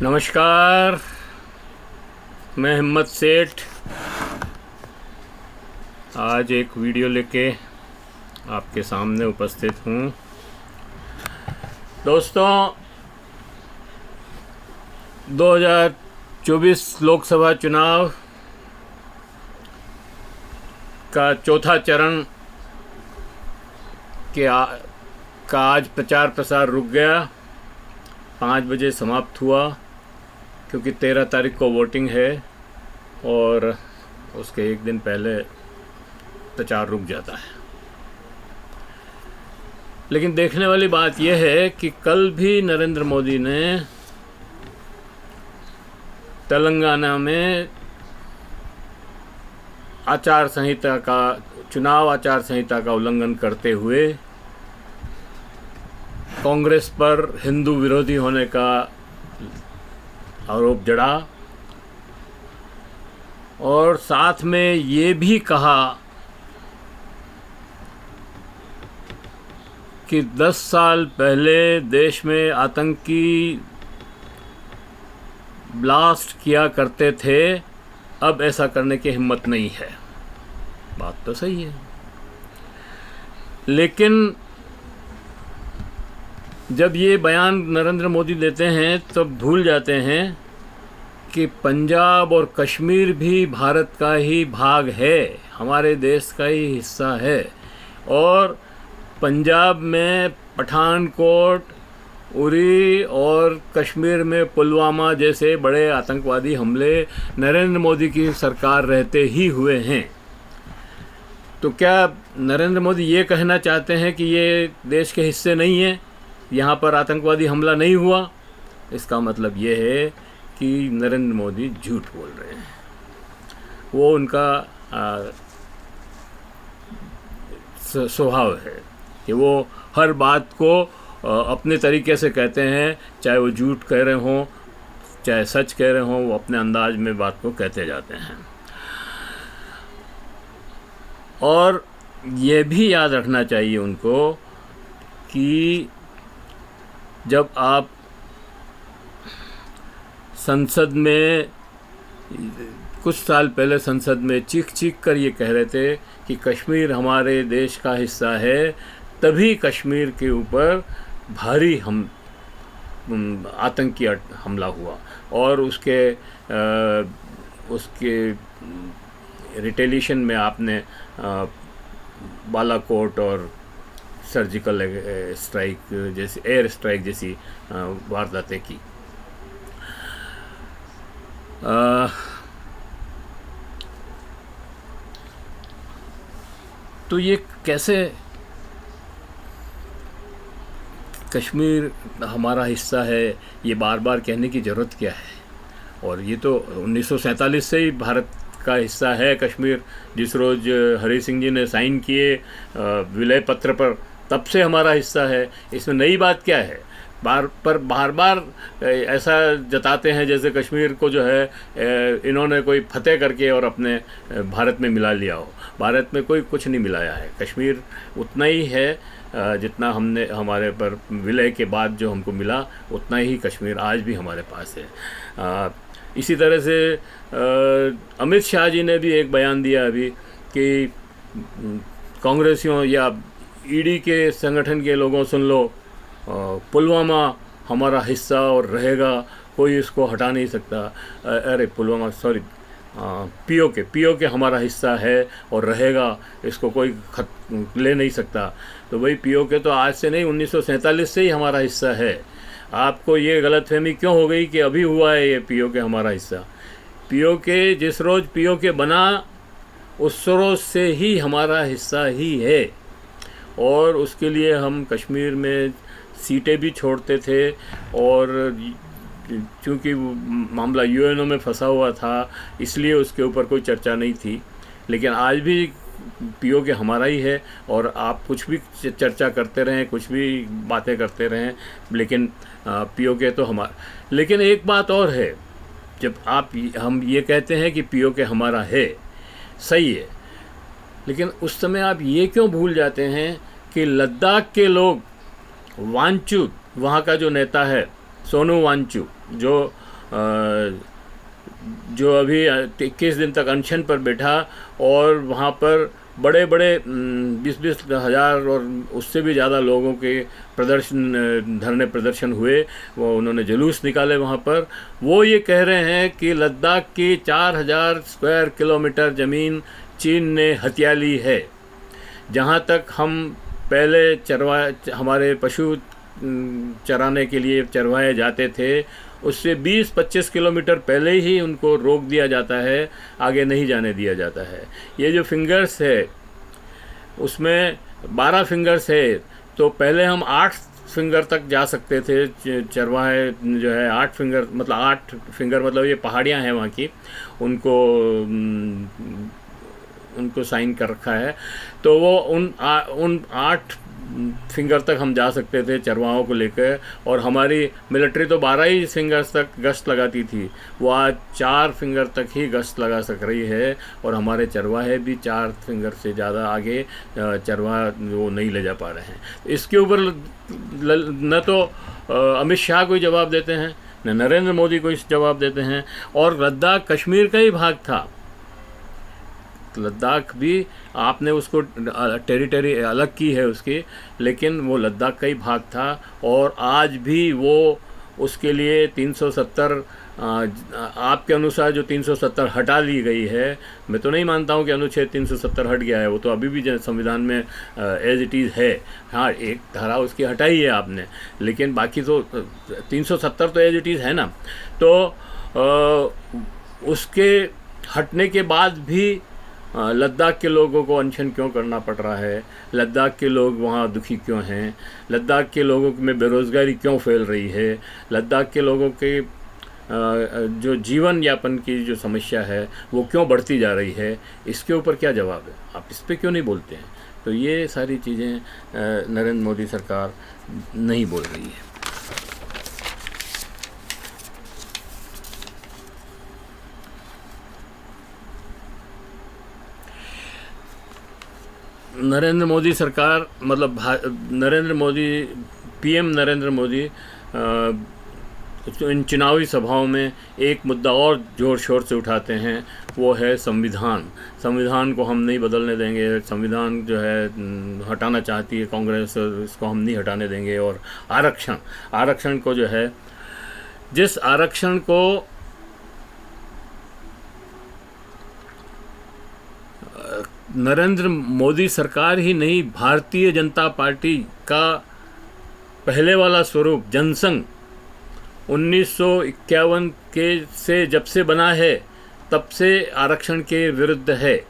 नमस्कार। मैं हिम्मत सेठ आज एक वीडियो लेके आपके सामने उपस्थित हूँ। दोस्तों, 2024 लोकसभा चुनाव का चौथा चरण का आज प्रचार प्रसार रुक गया। 5 बजे समाप्त हुआ क्योंकि 13 तारीख को वोटिंग है और उसके एक दिन पहले प्रचार रुक जाता है। लेकिन देखने वाली बात यह है कि कल भी नरेंद्र मोदी ने तेलंगाना में चुनाव आचार संहिता का उल्लंघन करते हुए कांग्रेस पर हिंदू विरोधी होने का आरोप जड़ा और साथ में ये भी कहा कि 10 साल पहले देश में आतंकी ब्लास्ट किया करते थे, अब ऐसा करने की हिम्मत नहीं है। बात तो सही है, लेकिन जब ये बयान नरेंद्र मोदी देते हैं तो भूल जाते हैं कि पंजाब और कश्मीर भी भारत का ही भाग है, हमारे देश का ही हिस्सा है। और पंजाब में पठानकोट, उरी और कश्मीर में पुलवामा जैसे बड़े आतंकवादी हमले नरेंद्र मोदी की सरकार रहते ही हुए हैं। तो क्या नरेंद्र मोदी ये कहना चाहते हैं कि ये देश के हिस्से नहीं है, यहाँ पर आतंकवादी हमला नहीं हुआ? इसका मतलब ये है कि नरेंद्र मोदी झूठ बोल रहे हैं। वो उनका स्वभाव है कि वो हर बात को अपने तरीके से कहते हैं, चाहे वो झूठ कह रहे हों चाहे सच कह रहे हों, वो अपने अंदाज में बात को कहते जाते हैं। और ये भी याद रखना चाहिए उनको कि जब आप संसद में कुछ साल पहले संसद में चीख कर ये कह रहे थे कि कश्मीर हमारे देश का हिस्सा है, तभी कश्मीर के ऊपर भारी आतंकी हमला हुआ और उसके रिटेलिएशन में आपने बालाकोट और सर्जिकल स्ट्राइक जैसी, एयर स्ट्राइक जैसी वारदातें की। तो ये कैसे कश्मीर हमारा हिस्सा है, ये बार बार कहने की ज़रूरत क्या है? और ये तो 1947 से ही भारत का हिस्सा है कश्मीर। जिस रोज़ हरि सिंह जी ने साइन किए विलय पत्र पर, तब से हमारा हिस्सा है। इसमें नई बात क्या है? बार बार ऐसा जताते हैं जैसे कश्मीर को जो है इन्होंने कोई फतेह करके और अपने भारत में मिला लिया हो। भारत में कोई कुछ नहीं मिलाया है। कश्मीर उतना ही है जितना हमारे पर विलय के बाद जो हमको मिला, उतना ही कश्मीर आज भी हमारे पास है। इसी तरह से अमित शाह जी ने भी एक बयान दिया अभी कि कांग्रेसियों या ईडी के संगठन के लोगों, सुन लो, पुलवामा हमारा हिस्सा और रहेगा, कोई इसको हटा नहीं सकता। अरे पुलवामा, सॉरी, पीओके हमारा हिस्सा है और रहेगा, इसको कोई ले नहीं सकता। तो भाई पीओके तो आज से नहीं, 1947 से ही हमारा हिस्सा है। आपको ये गलतफहमी क्यों हो गई कि अभी हुआ है ये पीओके हमारा हिस्सा? पीओके जिस रोज़ पीओके बना उस रोज़ से ही हमारा हिस्सा ही है। और उसके लिए हम कश्मीर में सीटें भी छोड़ते थे, और चूँकि मामला यूएनओ में फंसा हुआ था इसलिए उसके ऊपर कोई चर्चा नहीं थी। लेकिन आज भी पीओके हमारा ही है, और आप कुछ भी चर्चा करते रहें, कुछ भी बातें करते रहें, लेकिन पीओके तो हमारा। लेकिन एक बात और है, जब हम ये कहते हैं कि पीओके हमारा है, सही है, लेकिन उस समय आप ये क्यों भूल जाते हैं कि लद्दाख के लोग, वांचू वहाँ का जो नेता है सोनू वांचू, जो जो अभी 21 दिन तक अनशन पर बैठा और वहाँ पर बड़े बड़े 20-20 हज़ार और उससे भी ज़्यादा लोगों के धरने प्रदर्शन हुए, वो उन्होंने जुलूस निकाले वहाँ पर। वो ये कह रहे हैं कि लद्दाख की 4000 स्क्वायर किलोमीटर ज़मीन चीन ने हथिया ली है। जहाँ तक हम पहले हमारे पशु चराने के लिए चरवाए जाते थे, उससे 20-25 किलोमीटर पहले ही उनको रोक दिया जाता है, आगे नहीं जाने दिया जाता है। ये जो फिंगर्स है उसमें 12 फिंगर्स है, तो पहले हम 8 फिंगर तक जा सकते थे। चरवाहे जो है 8 फिंगर मतलब 8 फिंगर मतलब ये पहाड़ियाँ हैं वहाँ की, उनको साइन कर रखा है, तो वो उन 8 फिंगर तक हम जा सकते थे चरवाहों को लेकर। और हमारी मिलिट्री तो 12 ही फिंगर्स तक गश्त लगाती थी, वो आज 4 फिंगर तक ही गश्त लगा सक रही है। और हमारे चरवाहे भी 4 फिंगर से ज़्यादा आगे चरवाहा वो नहीं ले जा पा रहे हैं। इसके ऊपर न तो अमित शाह कोई जवाब देते हैं, न नरेंद्र मोदी कोई जवाब देते हैं। और लद्दाख कश्मीर का ही भाग था, लद्दाख भी आपने उसको टेरिटरी अलग की है उसकी, लेकिन वो लद्दाख का ही भाग था। और आज भी वो उसके लिए 370 आपके अनुसार जो 370 हटा ली गई है, मैं तो नहीं मानता हूँ कि अनुच्छेद 370 हट गया है, वो तो अभी भी संविधान में एज इट इज़ है। हाँ, एक धारा उसकी हटाई है आपने, लेकिन बाकी तो 370 तो एज इट इज़ है ना। तो उसके हटने के बाद भी लद्दाख के लोगों को अनशन क्यों करना पड़ रहा है, लद्दाख के लोग वहाँ दुखी क्यों हैं, लद्दाख के लोगों में बेरोज़गारी क्यों फैल रही है, लद्दाख के लोगों के जो जीवन यापन की जो समस्या है वो क्यों बढ़ती जा रही है, इसके ऊपर क्या जवाब है? आप इस पर क्यों नहीं बोलते हैं? तो ये सारी चीज़ें नरेंद्र मोदी सरकार नहीं बोल रही है। नरेंद्र मोदी सरकार मतलब नरेंद्र मोदी पीएम नरेंद्र मोदी इन चुनावी सभाओं में एक मुद्दा और ज़ोर शोर से उठाते हैं, वो है संविधान। संविधान को हम नहीं बदलने देंगे, संविधान जो है हटाना चाहती है कांग्रेस, इसको हम नहीं हटाने देंगे। और आरक्षण को जो है, जिस आरक्षण को नरेंद्र मोदी सरकार ही नहीं, भारतीय जनता पार्टी का पहले वाला स्वरूप जनसंघ 1951 के से जब से बना है तब से आरक्षण के विरुद्ध है।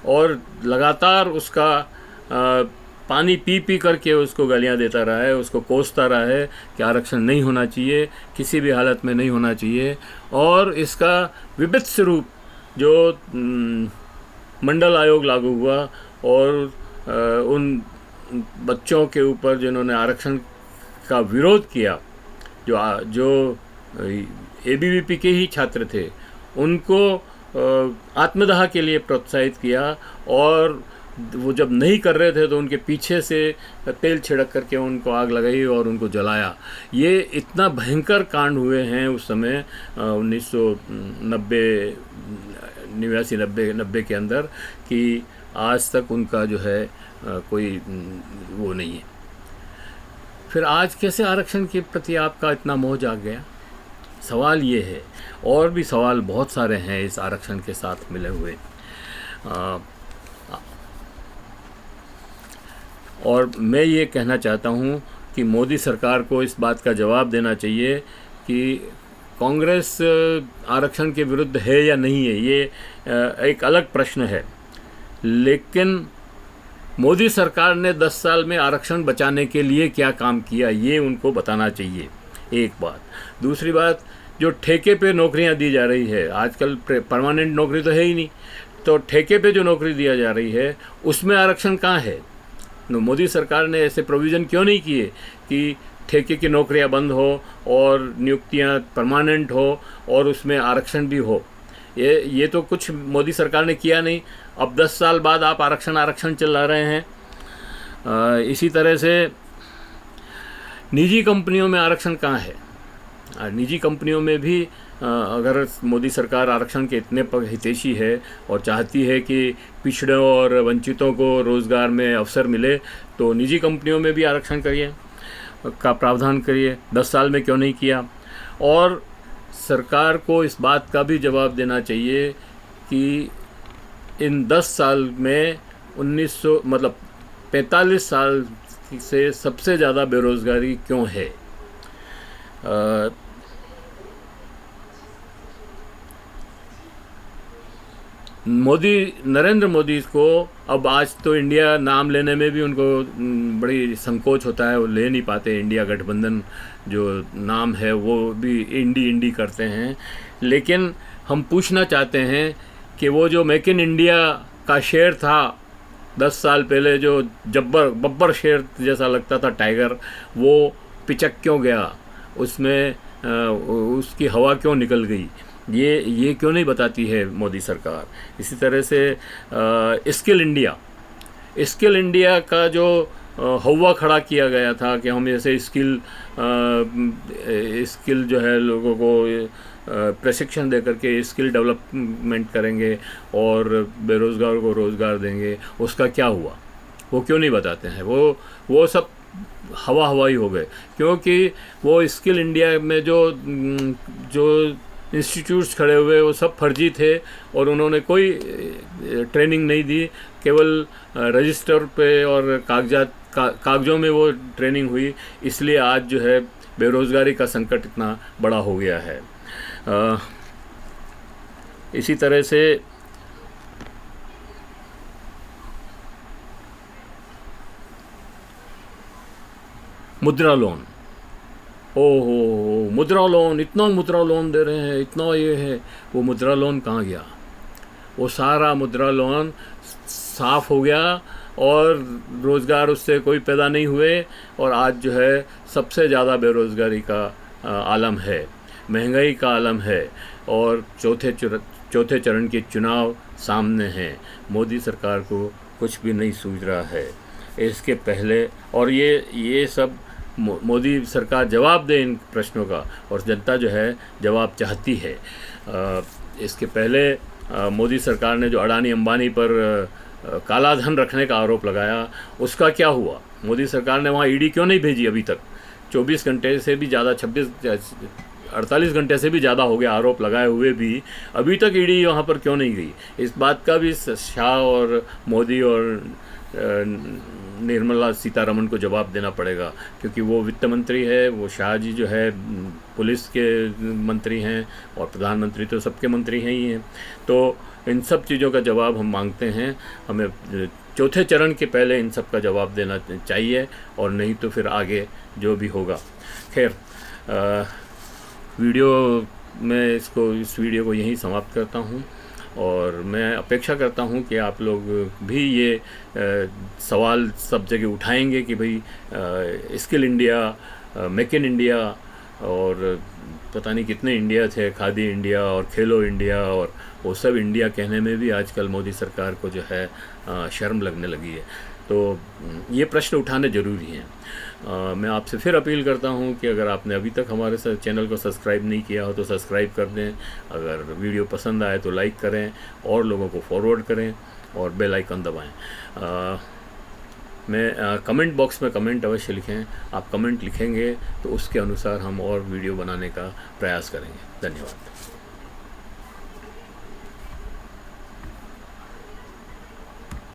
और लगातार उसका पानी पी पी करके उसको गालियाँ देता रहा है, उसको कोसता रहा है कि आरक्षण नहीं होना चाहिए, किसी भी हालत में नहीं होना चाहिए। और इसका विभिन्न स्वरूप जो मंडल आयोग लागू हुआ और उन बच्चों के ऊपर जिन्होंने आरक्षण का विरोध किया, जो एबीवीपी के ही छात्र थे, उनको आत्मदाह के लिए प्रोत्साहित किया। और वो जब नहीं कर रहे थे तो उनके पीछे से तेल छिड़क करके उनको आग लगाई और उनको जलाया। ये इतना भयंकर कांड हुए हैं उस समय 1989-90 के अंदर कि आज तक उनका जो है कोई वो नहीं है। फिर आज कैसे आरक्षण के प्रति आपका इतना मोह जाग गया? सवाल ये है, और भी सवाल बहुत सारे हैं इस आरक्षण के साथ मिले हुए। और मैं ये कहना चाहता हूँ कि मोदी सरकार को इस बात का जवाब देना चाहिए कि कांग्रेस आरक्षण के विरुद्ध है या नहीं है, ये एक अलग प्रश्न है। लेकिन मोदी सरकार ने 10 साल में आरक्षण बचाने के लिए क्या काम किया, ये उनको बताना चाहिए, एक बात। दूसरी बात, जो ठेके पे नौकरियां दी जा रही है, आजकल परमानेंट नौकरी तो है ही नहीं, तो ठेके पे जो नौकरी दिया जा रही है उसमें आरक्षण कहाँ है? मोदी सरकार ने ऐसे प्रोविज़न क्यों नहीं किए कि ठेके की नौकरियां बंद हो और नियुक्तियां परमानेंट हो और उसमें आरक्षण भी हो? ये तो कुछ मोदी सरकार ने किया नहीं। अब 10 साल बाद आप आरक्षण चला रहे हैं। इसी तरह से निजी कंपनियों में आरक्षण कहाँ है? निजी कंपनियों में भी अगर मोदी सरकार आरक्षण के इतने हितैषी है और चाहती है कि पिछड़े और वंचितों को रोज़गार में अवसर मिले, तो निजी कंपनियों में भी आरक्षण करिए का प्रावधान करिए। 10 साल में क्यों नहीं किया? और सरकार को इस बात का भी जवाब देना चाहिए कि इन 10 साल में 1900 मतलब 45 साल से सबसे ज़्यादा बेरोज़गारी क्यों है। नरेंद्र मोदी को अब आज तो इंडिया नाम लेने में भी उनको बड़ी संकोच होता है, वो ले नहीं पाते। इंडिया गठबंधन जो नाम है वो भी इंडी करते हैं। लेकिन हम पूछना चाहते हैं कि वो जो मेक इन इंडिया का शेर था 10 साल पहले, जो बब्बर शेर जैसा लगता था टाइगर, वो पिचक क्यों गया? उसमें उसकी हवा क्यों निकल गई? ये क्यों नहीं बताती है मोदी सरकार। इसी तरह से स्किल इंडिया का जो हवा खड़ा किया गया था कि हम ऐसे स्किल जो है लोगों को प्रशिक्षण दे करके स्किल डेवलपमेंट करेंगे और बेरोज़गार को रोज़गार देंगे, उसका क्या हुआ? वो क्यों नहीं बताते हैं? वो सब हवा ही हो गए, क्योंकि वो स्किल इंडिया में जो इंस्टीट्यूट्स खड़े हुए वो सब फर्जी थे और उन्होंने कोई ट्रेनिंग नहीं दी। केवल रजिस्टर पे और कागज़ों में वो ट्रेनिंग हुई। इसलिए आज जो है बेरोज़गारी का संकट इतना बड़ा हो गया है। इसी तरह से मुद्रा लोन, ओहो मुद्रा लोन, इतना मुद्रा लोन दे रहे हैं, इतना ये है। वो मुद्रा लोन कहाँ गया? वो सारा मुद्रा लोन साफ़ हो गया और रोज़गार उससे कोई पैदा नहीं हुए। और आज जो है सबसे ज़्यादा बेरोज़गारी का आलम है, महंगाई का आलम है और चौथे चरण के चुनाव सामने हैं। मोदी सरकार को कुछ भी नहीं सूझ रहा है इसके पहले। और ये सब मोदी सरकार जवाब दे इन प्रश्नों का, और जनता जो है जवाब चाहती है। इसके पहले मोदी सरकार ने जो अडानी अंबानी पर काला धन रखने का आरोप लगाया, उसका क्या हुआ? मोदी सरकार ने वहाँ ईडी क्यों नहीं भेजी अभी तक? 24 घंटे से भी ज़्यादा 48 घंटे से भी ज़्यादा हो गया आरोप लगाए हुए भी अभी तक ईडी वहाँ पर क्यों नहीं गई? इस बात का भी शाह और मोदी और निर्मला सीतारमण को जवाब देना पड़ेगा, क्योंकि वो वित्त मंत्री है, वो शाह जी जो है पुलिस के मंत्री हैं और प्रधानमंत्री तो सबके मंत्री हैं ही हैं। तो इन सब चीज़ों का जवाब हम मांगते हैं। हमें चौथे चरण के पहले इन सब का जवाब देना चाहिए, और नहीं तो फिर आगे जो भी होगा। खैर, इस वीडियो को यहीं समाप्त करता हूँ, और मैं अपेक्षा करता हूँ कि आप लोग भी ये सवाल सब जगह उठाएंगे कि भाई skill India, make in India और पता नहीं कितने इंडिया थे, खादी इंडिया और खेलो इंडिया, और वो सब इंडिया कहने में भी आजकल मोदी सरकार को जो है शर्म लगने लगी है। तो ये प्रश्न उठाने ज़रूरी हैं। मैं आपसे फिर अपील करता हूं कि अगर आपने अभी तक हमारे चैनल को सब्सक्राइब नहीं किया हो तो सब्सक्राइब कर दें। अगर वीडियो पसंद आए तो लाइक करें और लोगों को फॉरवर्ड करें और बेल आइकन दबाएं। कमेंट बॉक्स में कमेंट अवश्य लिखें। आप कमेंट लिखेंगे तो उसके अनुसार हम और वीडियो बनाने का प्रयास करेंगे। धन्यवाद।